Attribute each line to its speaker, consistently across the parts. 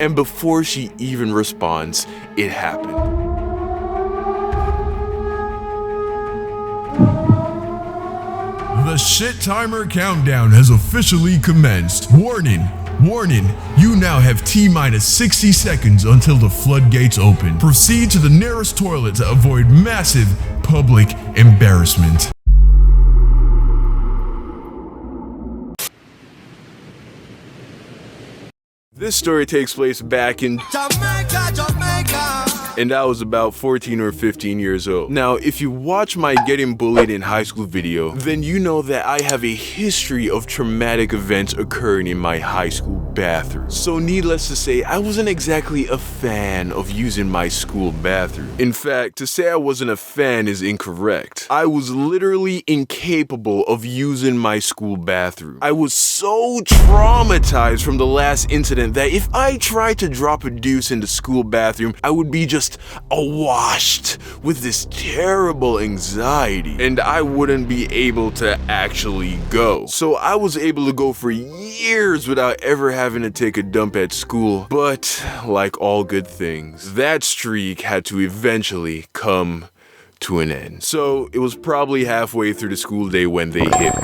Speaker 1: And before she even responds, it happened.
Speaker 2: The shit timer countdown has officially commenced. Warning, you now have T-minus 60 seconds until the floodgates open. Proceed to the nearest toilet to avoid massive public embarrassment.
Speaker 1: This story takes place back in Jamaica. And I was about 14 or 15 years old. Now, if you watch my Getting Bullied in High School video, then you know that I have a history of traumatic events occurring in my high school bathroom. So needless to say, I wasn't exactly a fan of using my school bathroom. In fact, to say I wasn't a fan is incorrect. I was literally incapable of using my school bathroom. I was so traumatized from the last incident that if I tried to drop a deuce in the school bathroom, I would be just awashed with this terrible anxiety, and I wouldn't be able to actually go. So I was able to go for years without ever having to take a dump at school. But like all good things, that streak had to eventually come to an end. So it was probably halfway through the school day when they hit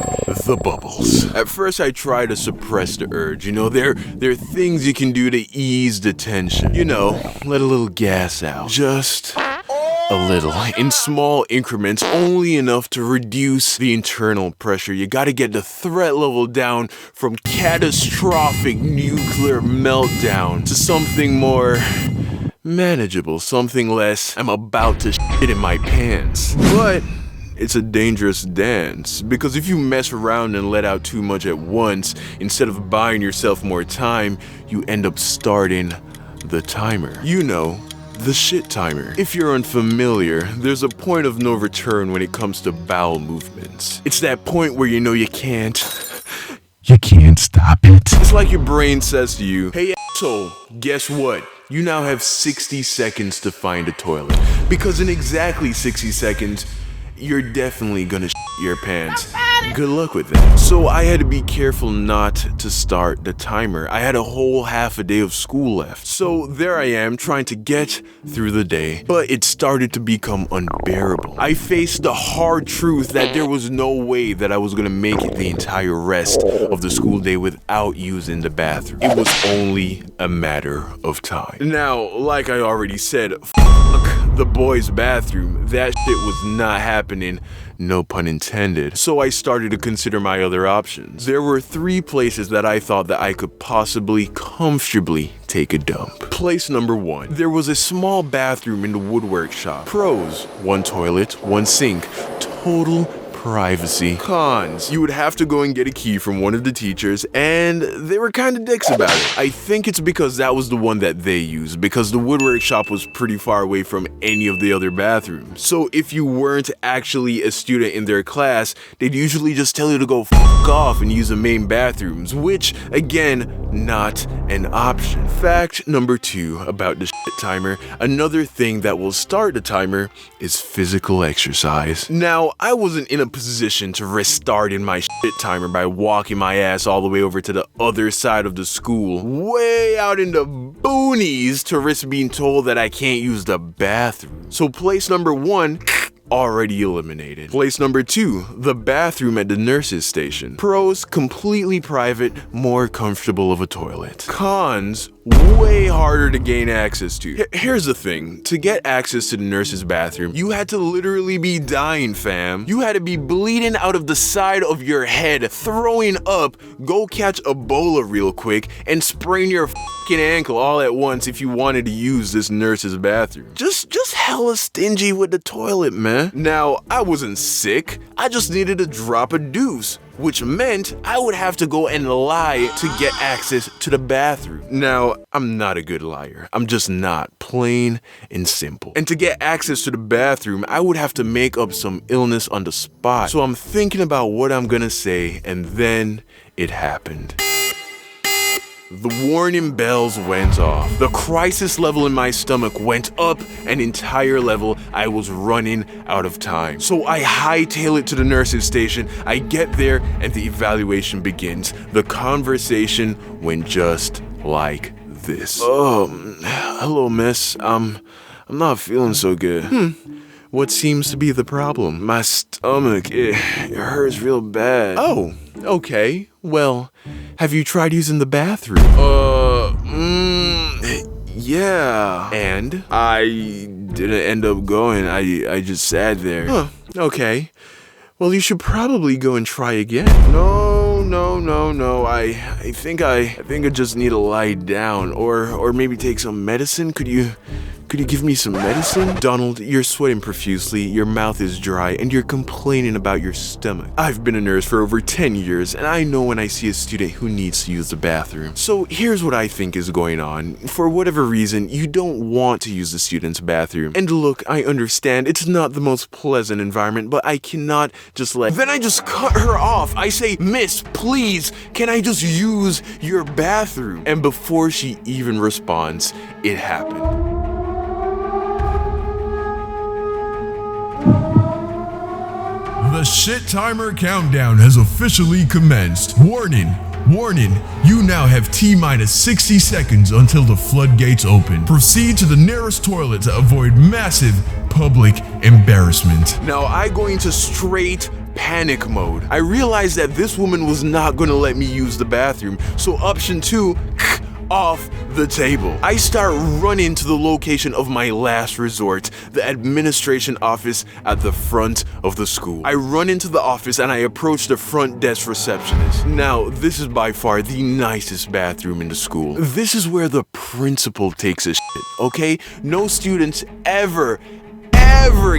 Speaker 1: the bubbles. At first I tried to suppress the urge. You know, there are things you can do to ease the tension. You know, let a little gas out. Just a little. In small increments, only enough to reduce the internal pressure. You gotta get the threat level down from catastrophic nuclear meltdown to something more manageable, something less I'm about to shit in my pants. But it's a dangerous dance, because if you mess around and let out too much at once, instead of buying yourself more time, you end up starting the timer. You know, the shit timer. If you're unfamiliar, there's a point of no return when it comes to bowel movements. It's that point where you know you can't stop it. It's like your brain says to you, hey asshole, guess what? You now have 60 seconds to find a toilet. Because in exactly 60 seconds, you're definitely gonna shit your pants. Good luck with that. So I had to be careful not to start the timer. I had a whole half a day of school left. So there I am trying to get through the day, but it started to become unbearable. I faced the hard truth that there was no way that I was gonna make it the entire rest of the school day without using the bathroom. It was only a matter of time. Now, like I already said, fuck the boys' bathroom. That shit was not happening. No pun intended. So I started to consider my other options. There were 3 places that I thought that I could possibly comfortably take a dump. Place number 1. There was a small bathroom in the woodwork shop. Pros: 1 toilet, 1 sink. Total privacy. Cons: you would have to go and get a key from one of the teachers, and they were kind of dicks about it. I think it's because that was the one that they used, because the woodwork shop was pretty far away from any of the other bathrooms. So if you weren't actually a student in their class, they'd usually just tell you to go f*** off and use the main bathrooms, which, again, not an option. Fact number 2 about the shit timer: another thing that will start the timer is physical exercise. Now, I wasn't in a position to risk starting my shit timer by walking my ass all the way over to the other side of the school, way out in the boonies, to risk being told that I can't use the bathroom. So place number 1, already eliminated. Place number 2, the bathroom at the nurses' station. Pros: completely private, more comfortable of a toilet. Cons: way harder to gain access to. Here's the thing, to get access to the nurse's bathroom, you had to literally be dying, fam. You had to be bleeding out of the side of your head, throwing up, go catch Ebola real quick, and sprain your fucking ankle all at once if you wanted to use this nurse's bathroom. Just hella stingy with the toilet, man. Now, I wasn't sick, I just needed to drop a deuce, which meant I would have to go and lie to get access to the bathroom. Now, I'm not a good liar. I'm just not, plain and simple. And to get access to the bathroom, I would have to make up some illness on the spot. So I'm thinking about what I'm gonna say, and then it happened. The warning bells went off. The crisis level in my stomach went up an entire level. I was running out of time. So I hightail it to the nurse's station. I get there and the evaluation begins. The conversation went just like this. Hello, miss. I'm not feeling so good. What seems to be the problem? My stomach, it hurts real bad. Oh, okay. Well, have you tried using the bathroom? Yeah. And? I didn't end up going. I just sat there. Huh, okay. Well, you should probably go and try again. No. I think I just need to lie down or maybe take some medicine. Could you give me some medicine? Donald, you're sweating profusely, your mouth is dry, and you're complaining about your stomach. I've been a nurse for over 10 years, and I know when I see a student who needs to use the bathroom. So here's what I think is going on. For whatever reason, you don't want to use the student's bathroom. And look, I understand it's not the most pleasant environment, but I cannot just let... Then I just cut her off. I say, Miss, please, can I just use your bathroom? And before she even responds, it happened.
Speaker 2: The shit timer countdown has officially commenced. Warning, you now have T-minus 60 seconds until the floodgates open. Proceed to the nearest toilet to avoid massive public embarrassment.
Speaker 1: Now I go into straight panic mode. I realized that this woman was not gonna let me use the bathroom, so option 2, off the table. I start running to the location of my last resort, the administration office at the front of the school. I run into the office and I approach the front desk receptionist. Now, this is by far the nicest bathroom in the school. This is where the principal takes a shit, okay? No students ever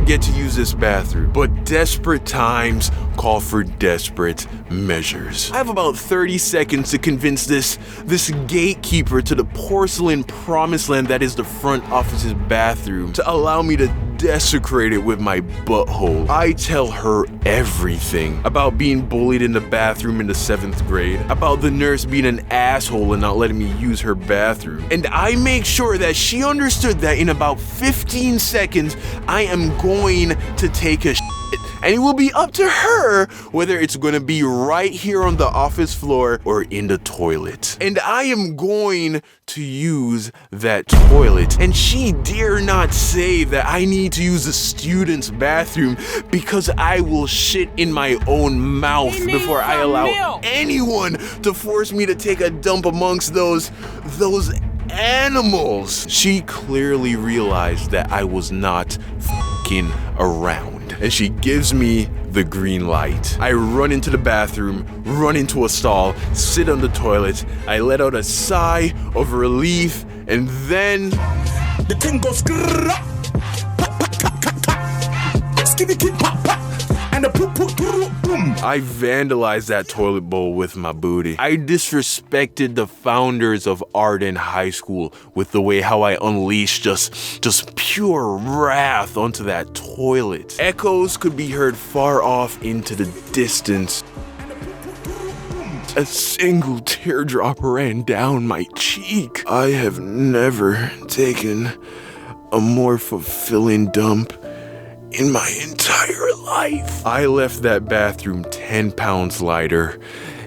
Speaker 1: get to use this bathroom, but desperate times call for desperate measures. I have about 30 seconds to convince this gatekeeper to the porcelain promised land that is the front office's bathroom to allow me to desecrate it with my butthole. I tell her everything about being bullied in the bathroom in the 7th grade, about the nurse being an asshole and not letting me use her bathroom, and I make sure that she understood that in about 15 seconds I am going to take a shit, and it will be up to her whether it's going to be right here on the office floor or in the toilet. And I am going to use that toilet, and she dare not say that I need to use the student's bathroom because I will shit in my own mouth before I allow anyone to force me to take a dump amongst those animals. She clearly realized that I was not f***ing around, and she gives me the green light. I run into the bathroom, run into a stall, sit on the toilet. I let out a sigh of relief, and then the thing goes and the poop boom. I vandalized that toilet bowl with my booty. I disrespected the founders of Arden High School with the way how I unleashed just pure wrath onto that toilet. Echoes could be heard far off into the distance. A single teardrop ran down my cheek. I have never taken a more fulfilling dump in my entire life. I left that bathroom 10 pounds lighter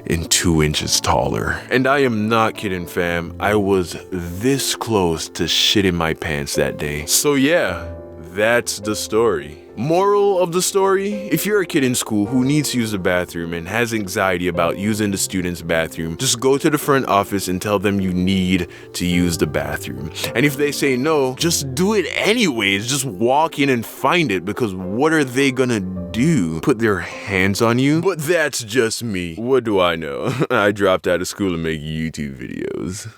Speaker 1: and 2 inches taller. And I am not kidding, fam. I was this close to shitting my pants that day. So yeah, that's the story. Moral of the story, if you're a kid in school who needs to use the bathroom and has anxiety about using the student's bathroom, just go to the front office and tell them you need to use the bathroom. And if they say no, just do it anyways. Just walk in and find it, because what are they gonna do? Put their hands on you? But that's just me. What do I know? I dropped out of school to make YouTube videos.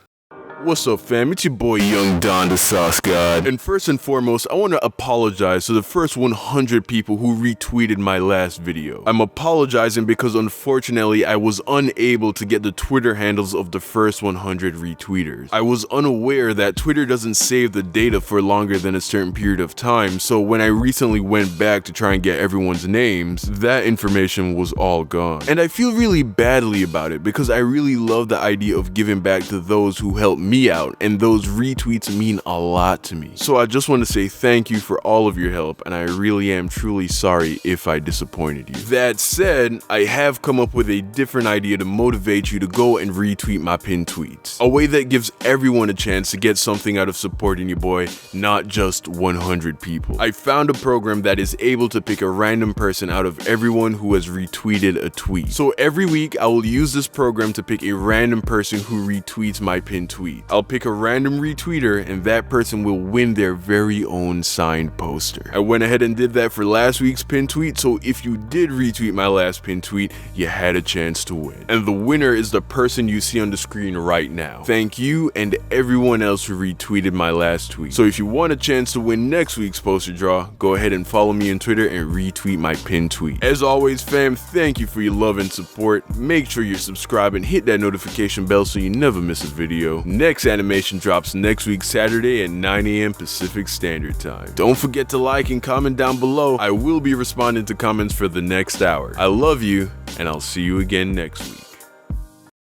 Speaker 1: What's up, fam? It's your boy Young Don the Sauce God. And first and foremost, I want to apologize to the first 100 people who retweeted my last video. I'm apologizing because unfortunately I was unable to get the Twitter handles of the first 100 retweeters. I was unaware that Twitter doesn't save the data for longer than a certain period of time, so when I recently went back to try and get everyone's names, that information was all gone. And I feel really badly about it because I really love the idea of giving back to those who helped me me out, and those retweets mean a lot to me. So I just want to say thank you for all of your help, and I really am truly sorry if I disappointed you. That said, I have come up with a different idea to motivate you to go and retweet my pinned tweets. A way that gives everyone a chance to get something out of supporting your boy, not just 100 people. I found a program that is able to pick a random person out of everyone who has retweeted a tweet. So every week I will use this program to pick a random person who retweets my pinned tweet. I'll pick a random retweeter and that person will win their very own signed poster. I went ahead and did that for last week's pinned tweet, so if you did retweet my last pinned tweet, you had a chance to win. And the winner is the person you see on the screen right now. Thank you and everyone else who retweeted my last tweet. So if you want a chance to win next week's poster draw, go ahead and follow me on Twitter and retweet my pinned tweet. As always, fam, thank you for your love and support. Make sure you're subscribed and hit that notification bell so you never miss a video. Next animation drops next week Saturday at 9 AM Pacific Standard Time. Don't forget to like and comment down below. I will be responding to comments for the next hour. I love you, and I'll see you again next week.